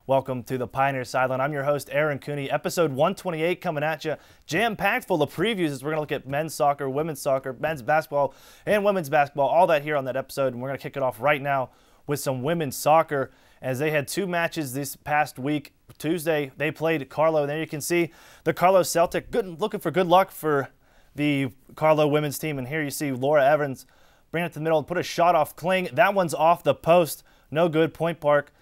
Welcome to the Pioneer Sideline. I'm your host, Aaron Cooney. Episode 128 coming at you. Jam-packed full of previews as we're going to look at men's soccer, women's soccer, men's basketball, and women's basketball. All that here on that episode. And we're going to kick it off right now with some women's soccer as they had two matches this past week. Tuesday, they played Carlo. There you can see the Carlo Celtic looking for good luck for the Carlo women's team. And here you see Laura Evans bring it to the middle and put a shot off Kling. That one's off the post. No good. Point Park.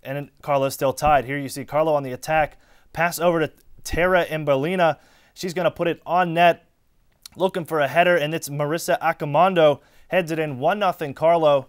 And Carlo's still tied. Here you see Carlo on the attack. Pass over to Tara Imberlina. She's going to put it on net, looking for a header, and it's Marissa Akamondo. Heads it in 1-0 Carlo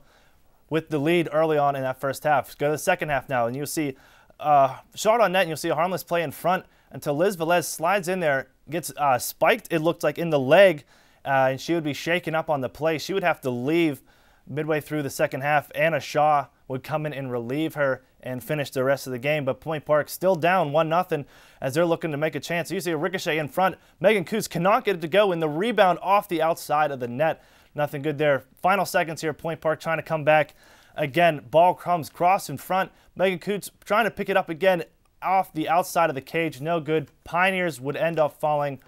with the lead early on in that first half. Go to the second half now, and you'll see shot on net, and you'll see a harmless play in front until Liz Velez slides in there, gets spiked, it looked like, in the leg, and she would be shaken up on the play. She would have to leave midway through the second half. Anna Shaw would come in and relieve her and finish the rest of the game. But Point Park still down 1-0 as they're looking to make a chance. You see a ricochet in front. Megan Coots cannot get it to go, and the rebound off the outside of the net. Nothing good there. Final seconds here. Point Park trying to come back. Again, ball comes cross in front. Megan Coots trying to pick it up again off the outside of the cage. No good. Pioneers would end up falling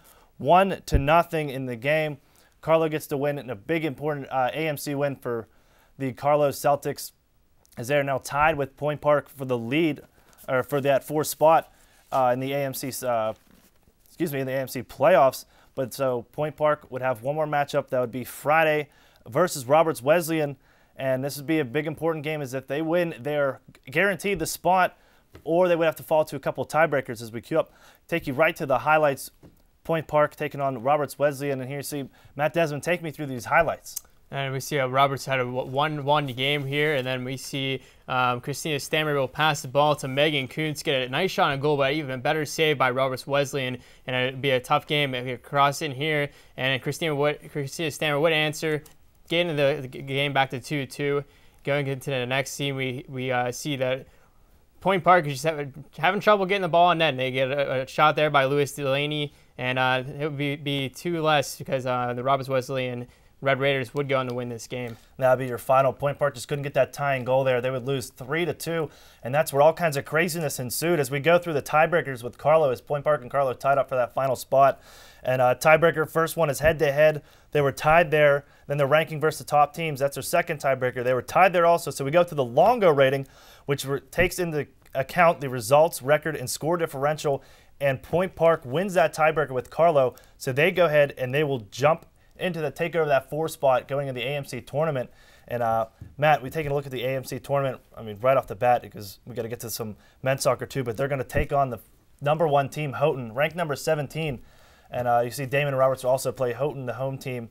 1-0 in the game. Carlo gets the win, and a big important AMC win for the Carlo Celtics, as they are now tied with Point Park for the lead, or for that fourth spot in the AMC playoffs. But so Point Park would have one more matchup. That would be Friday versus Roberts Wesleyan, and this would be a big important game. As if they win, they're guaranteed the spot, or they would have to fall to a couple of tiebreakers. As we queue up, take you right to the highlights. Point Park taking on Roberts Wesleyan, and here you see Matt Desmond. Take me through these highlights. And we see Roberts had a 1-1 game here, and then we see Christina Stammer will pass the ball to Megan Kuntz, get a nice shot on goal, but even better save by Roberts Wesleyan, and it'd be a tough game if you cross in here, and Christina Stammer would answer, getting the game back to 2-2. Going into the next scene, we see that Point Park is just having trouble getting the ball on net, and they get a shot there by Lewis Delaney, and it would be 2 less because the Roberts Wesleyan Red Raiders would go on to win this game. That would be your final. Point Park just couldn't get that tying goal there. They would lose 3-2, and that's where all kinds of craziness ensued as we go through the tiebreakers with Carlo, as Point Park and Carlo tied up for that final spot. And tiebreaker, first one is head-to-head. They were tied there. Then the ranking versus the top teams, that's their second tiebreaker. They were tied there also. So we go to the Longo rating, which takes into account the results, record, and score differential. And Point Park wins that tiebreaker with Carlo. So they go ahead and they will jump into the take over that 4 spot going in the AMC tournament. And Matt, we're taking a look at the AMC tournament, I mean, right off the bat, because we got to get to some men's soccer too, but they're going to take on the #1 team, Houghton, ranked number 17. And you see Damon Roberts will also play Houghton, the home team.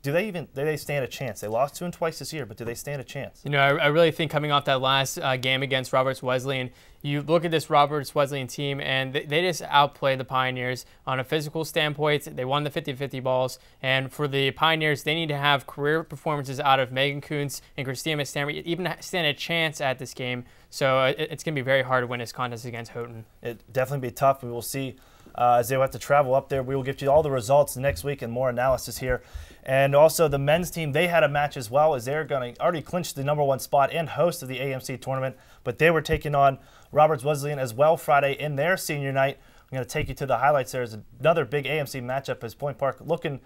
Do they stand a chance? They lost to them twice this year, but do they stand a chance? You know, I really think coming off that last game against Roberts Wesleyan, you look at this Roberts Wesleyan team, and they just outplayed the Pioneers on a physical standpoint. They won the 50-50 balls, and for the Pioneers, they need to have career performances out of Megan Kuntz and Christina Stammer, even stand a chance at this game. So it's going to be very hard to win this contest against Houghton. It definitely be tough. We will see as they will have to travel up there. We will give you all the results next week and more analysis here. And also the men's team, they had a match as well, as they're going to already clinch the #1 spot and host of the AMC tournament. But they were taking on Roberts Wesleyan as well Friday in their senior night. I'm going to take you to the highlights. There's another big AMC matchup as Point Park looking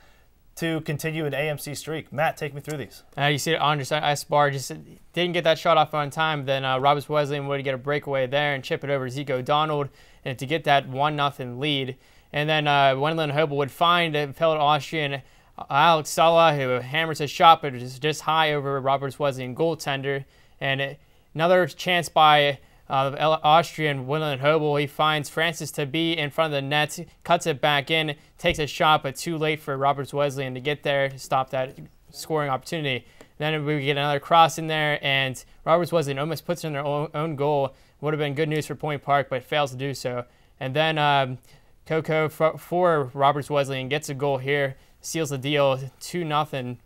to continue an AMC streak. Matt, take me through these. You see Andres Esbar just didn't get that shot off on time. Then Roberts Wesleyan would get a breakaway there and chip it over Zico Donald and to get that 1-0 lead. And then Wendland Hobel would find a fellow Austrian, Alex Sala, who hammers a shot, but it's just high over Roberts Wesleyan goaltender. And another chance by Austrian Wendland Hobel. He finds Francis to be in front of the net, cuts it back in, takes a shot, but too late for Roberts Wesleyan to get there to stop that scoring opportunity. Then we get another cross in there, and Roberts Wesleyan almost puts in their own goal. Would have been good news for Point Park, but fails to do so. And then Coco for Roberts Wesleyan gets a goal here, seals the deal, 2-0.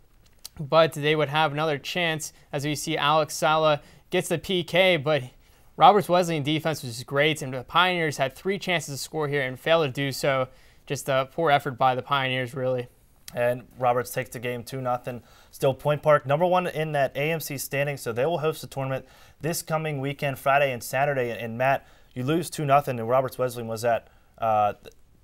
But they would have another chance, as we see Alex Sala gets the PK, but Roberts Wesleyan defense was great, and the Pioneers had 3 chances to score here and failed to do so. Just a poor effort by the Pioneers, really. And Roberts takes the game 2-0. Still Point Park, #1 in that AMC standing, so they will host the tournament this coming weekend, Friday and Saturday. And Matt, you lose 2-0, and Roberts Wesleyan was at,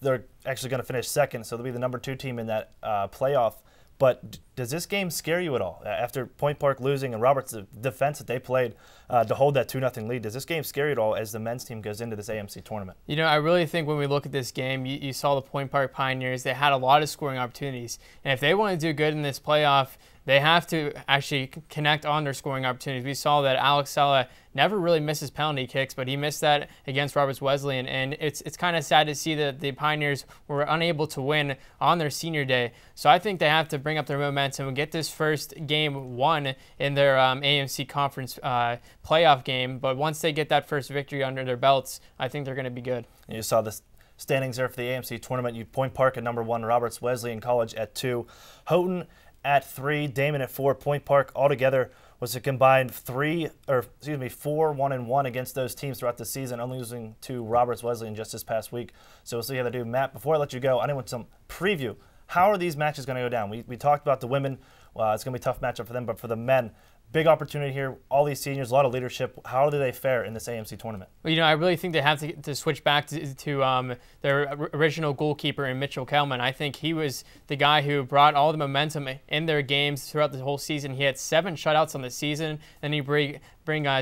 they're actually going to finish second, so they'll be the #2 team in that playoff. But does this game scare you at all? After Point Park losing and Roberts' defense that they played to hold that 2-0 lead, does this game scare you at all as the men's team goes into this AMC tournament? You know, I really think when we look at this game, you saw the Point Park Pioneers. They had a lot of scoring opportunities. And if they want to do good in this playoff, they have to actually connect on their scoring opportunities. We saw that Alex Sella never really misses penalty kicks, but he missed that against Roberts Wesleyan. And it's kind of sad to see that the Pioneers were unable to win on their senior day. So I think they have to bring up their momentum and get this first game won in their AMC conference playoff game. But once they get that first victory under their belts, I think they're going to be good. You saw the standings there for the AMC tournament. You Point Park at #1, Roberts Wesleyan College at 2, Houghton at 3, Damon at 4. Point Park altogether was a combined 4-1-1 against those teams throughout the season, only losing to Roberts Wesleyan just this past week. So we'll see how they do. Matt, before I let you go, I want some preview. How are these matches going to go down? We talked about the women. It's going to be a tough matchup for them, but for the men, big opportunity here. All these seniors, a lot of leadership. How do they fare in this AMC tournament? Well, you know, I really think they have to switch back to their original goalkeeper in Mitchell Kelman. I think he was the guy who brought all the momentum in their games throughout the whole season. He had 7 shutouts on the season, and he bring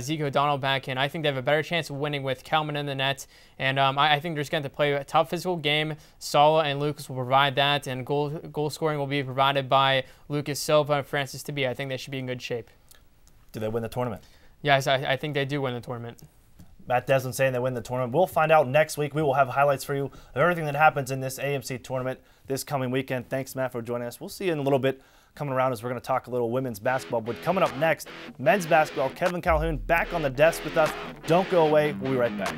Zeke O'Donnell back in. I think they have a better chance of winning with Kelman in the net, and I think they're just going to play a tough physical game. Sala and Lucas will provide that, and goal scoring will be provided by Lucas Silva and Francis Tabia. I think they should be in good shape. Do they win the tournament? Yes, I think they do win the tournament. Matt Desmond saying they win the tournament. We'll find out next week. We will have highlights for you of everything that happens in this AMC tournament this coming weekend. Thanks, Matt, for joining us. We'll see you in a little bit coming around as we're going to talk a little women's basketball. But coming up next, men's basketball. Kevin Calhoun back on the desk with us. Don't go away. We'll be right back.